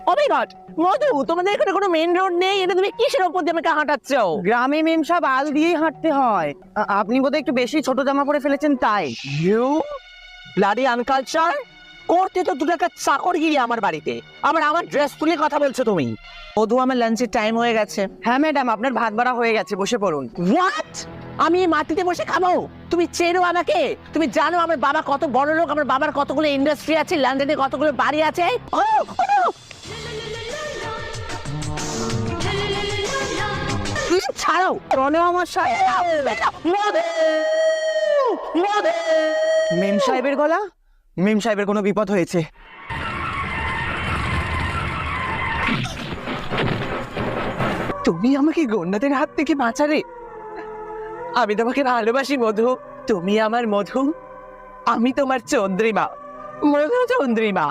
ও মাই god, মধু তোমাদের এখানে কোনো মেইন রোড নেই, এটা তুমি কিসের উপর দিয়ে আমাকে হাঁটাচ্ছ? গ্রামে মেম সাহেব আল দিয়েই হাঁটতে হয়। আপনি বোধহয় একটু বেশি ছোট জামা পরে ফেলেছেন তাই। ইউ ব্লাডি আনকালচার করতে তো 2 টাকা চাকরগিরি আমার বাড়িতে, আমার ড্রেস তুলে কথা বলছো তুমি। মধু, আমার লাঞ্চের টাইম হয়ে গেছে। হ্যাঁ ম্যাডাম, আপনার ভাত বাড়া হয়ে গেছে, বসে পড়ুন। হোয়াট? আমি এই মাটিতে বসে খাবো? তুমি চেনো আমাকে? তুমি জানো আমার বাবা কত বড় লোক, আমার বাবার কতগুলো ইন্ডাস্ট্রি আছে, লন্ডনে কতগুলো বাড়ি আছে। ও ছাড়ো, রনে আমার সাথে মেম সাহেবের গলা, মেম সাহেবের কোনো বিপদ হয়েছে। তুমি আমাকে গন্ডাদের হাত থেকে বাঁচালে। আমি তোমাকে ভালোবাসি মধু, তুমি আমার মধু, আমি তোমার চন্দ্রিমা, মধু চন্দ্রিমা।